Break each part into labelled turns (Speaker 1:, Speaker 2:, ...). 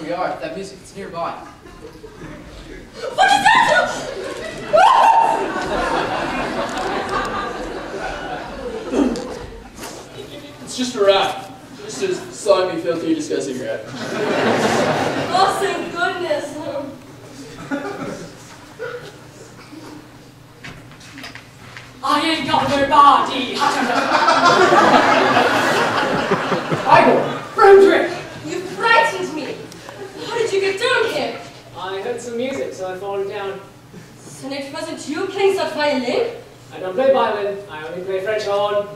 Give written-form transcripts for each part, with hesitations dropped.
Speaker 1: where we are. That music is nearby.
Speaker 2: What is that?
Speaker 3: It's just a rat. Just a slimy, filthy, disgusting rat.
Speaker 2: Oh, thank goodness. I ain't got no body.
Speaker 4: Igor, Frederick!
Speaker 2: You frightened me. How did you get down here?
Speaker 4: I heard some music, so I followed down.
Speaker 2: And it wasn't you playing that violin?
Speaker 4: I don't play violin, I only play French horn.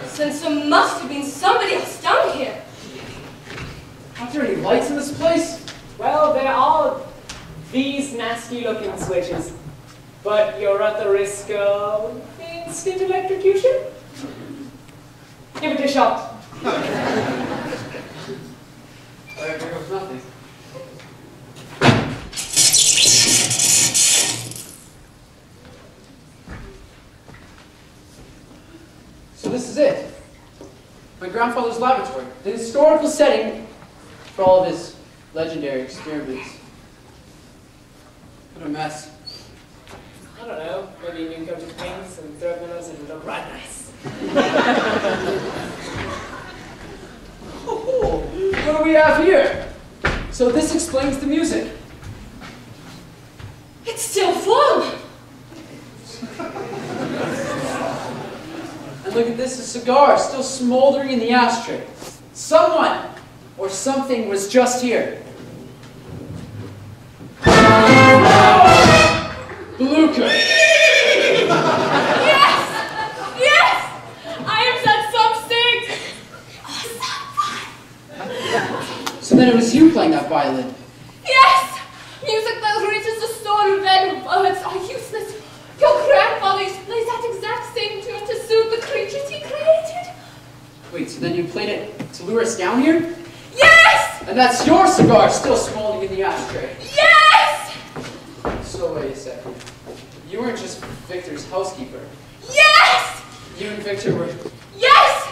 Speaker 2: Since there must have been somebody else down here.
Speaker 1: Aren't there any lights in this place?
Speaker 4: Well, there are these nasty-looking switches, but you're at the risk of instant electrocution. Give it a shot.
Speaker 1: There goes nothing. So this is it. My grandfather's laboratory. The historical setting for all of his legendary experiments. What a mess.
Speaker 4: I don't know, maybe you can go to paints and throw pillows and it'll look right nice.
Speaker 1: Oh, what do we have here? So this explains the music.
Speaker 2: It's still full.
Speaker 1: And look at this, a cigar still smoldering in the ashtray. Someone or something was just here. Beluga!
Speaker 2: Yes! Yes! I am that something!
Speaker 1: So then it was you playing that violin.
Speaker 2: Yes! Music that reaches the soul of men. Words are useless. Your grandfather used to play that exact same tune to soothe the creatures he created.
Speaker 1: Wait, so then you played it to lure us down here?
Speaker 2: Yes!
Speaker 1: And that's your cigar still smoldering in the ashtray.
Speaker 2: Yes!
Speaker 1: So wait a second. You weren't just Victor's housekeeper.
Speaker 2: Yes!
Speaker 1: You and Victor were...
Speaker 2: Yes!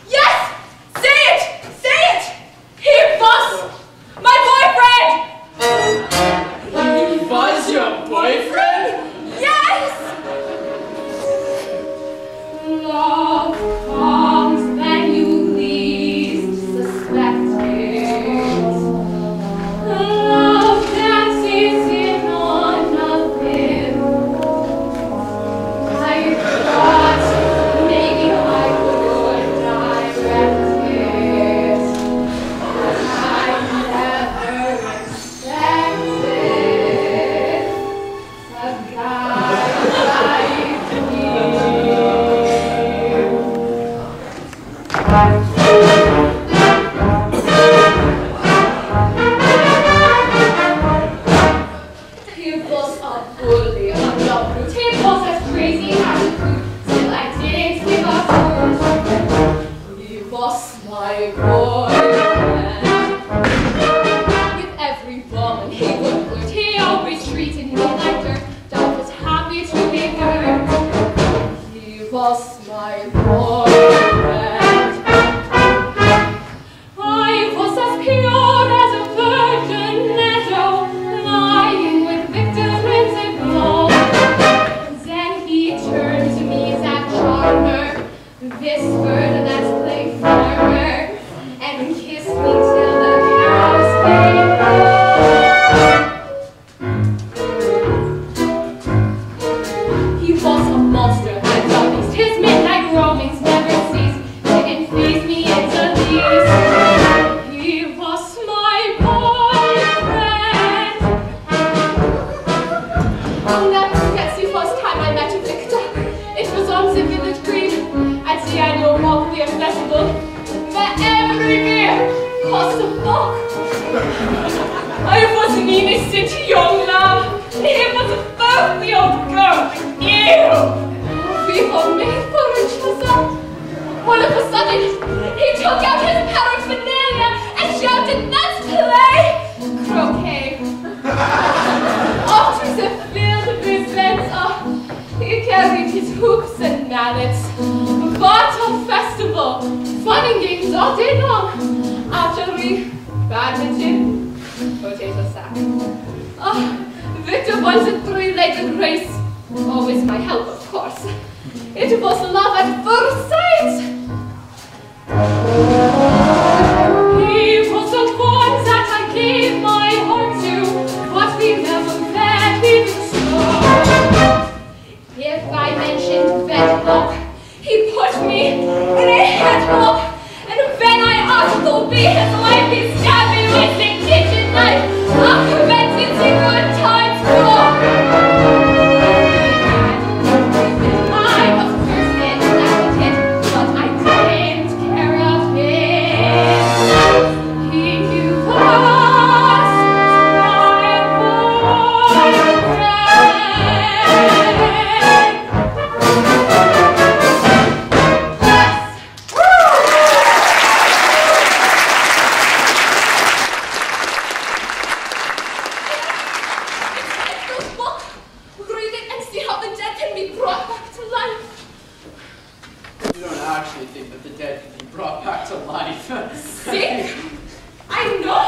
Speaker 2: Yes! Say it! Say it! He was my boyfriend!
Speaker 3: He was your boyfriend?
Speaker 2: Yes! Love comes when you least suspect it. Love dances in on a whim. I thought maybe I could direct it, but I never expected a guy like you. He was a bully, a love brute. He was as crazy as a brute. Still I didn't give a hoot. He was my boyfriend. With every woman he would flirt, he always treated me like dirt. I was happy to be hurt. He was my boyfriend. I was as pure as a virgin meadow, lying with Victor in the glow. Then he turned to me, that charmer, whispered that play farmer, and kissed me till the cows came home. He was a monster and a beast. His midnight roamings never ceased. Didn't phase me in the least. He was my boyfriend. I'll never forget the first time I met Victor. It was on the village green at the annual Montpellier Festival, where every beer cost a buck. I was an innocent young lad. He was a filthy old girl. Ew! We were made for each other. All of a sudden, he took out his paraphernalia and shouted, "Let's play croquet!" Off to the field with Benza, he carried his hoops and mallets. What a festival! Fun and games all day long. archery, badminton, potato sack. Oh, Victor wanted three-legged race. Always my help, of course. It was love at first sight. He was the one that I gave my heart to, but we never met even so. If I mentioned wedlock, he put me in a headlock, and when I asked to be his wife, he stabbed me with the kitchen knife. After that, it's a good time to go. I was cursed and neglected, but I didn't care a bit. He was my sick? I know.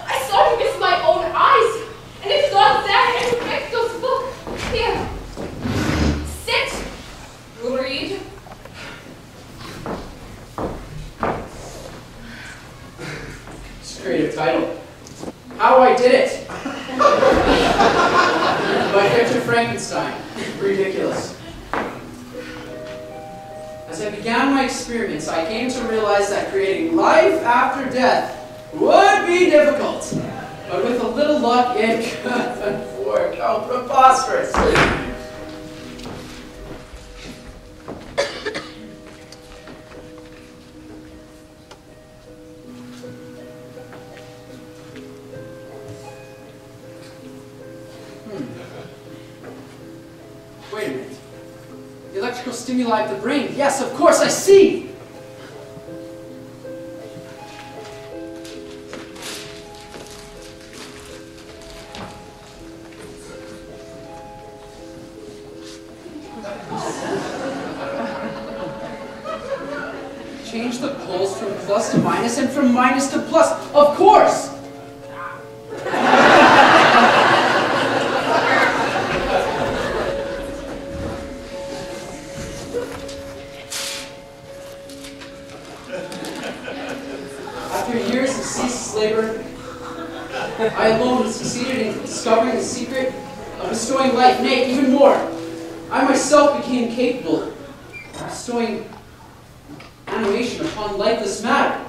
Speaker 2: I saw him with my own eyes, and it's not there in Victor's book. Here, sit, read.
Speaker 1: It's a creative title. How I Did It by Victor Frankenstein. Ridiculous. As I began my experiments, I came to realize that creating life after death would be difficult. But with a little luck, it could work. Oh, preposterous. Wait a minute. The electrical stimuli of the brain. Yes, of course, I see! Change the poles from plus to minus and from minus to plus. Of course! After years of ceaseless labor, I alone succeeded in discovering the secret of bestowing life. Nay, even more, I myself became capable of bestowing animation upon lifeless matter.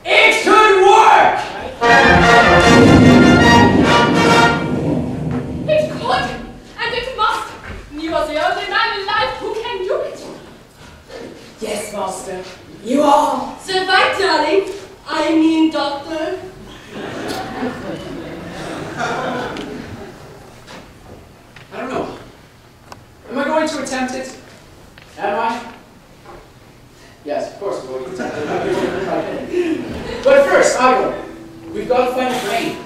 Speaker 1: It could work!
Speaker 2: It could, and it must. You are the only man alive who can do it.
Speaker 4: Yes, Master. You are.
Speaker 2: Survive, darling. I mean, doctor.
Speaker 1: I don't know. Am I going to attempt it? Am I? Yes, of course I'm going to attempt it. But first, Ivor, we've got to find a brain.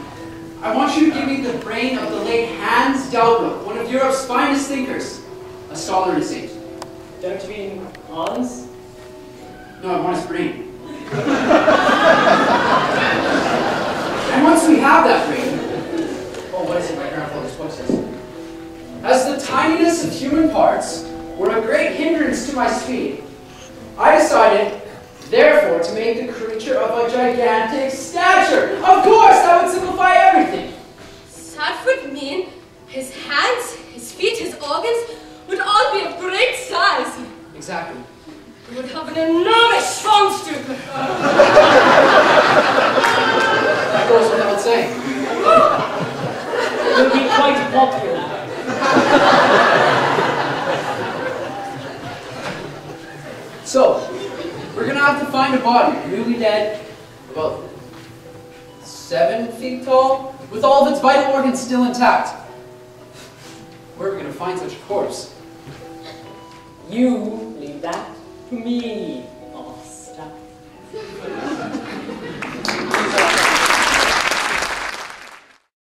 Speaker 1: I want you to give me the brain of the late Hans Delbruck, one of Europe's finest thinkers, a scholar and a saint.
Speaker 4: Don't you mean Hans?
Speaker 1: No, I want his brain. And once we have that brain, oh, what is it my grandfather's book says? As the tininess of human parts were a great hindrance to my speed, I decided, therefore, to make the creature of a gigantic stature. Of course, that would simplify everything.
Speaker 2: That would mean his hands, his feet, his organs would all be of great size.
Speaker 1: Exactly.
Speaker 2: He would have an enormous monster.
Speaker 1: That goes without saying.
Speaker 4: It would be quite popular.
Speaker 1: So, we're going to have to find a body, newly dead, about 7 feet tall, with all of its vital organs still intact. Where are we going to find such a corpse?
Speaker 4: You leave that to me, Master.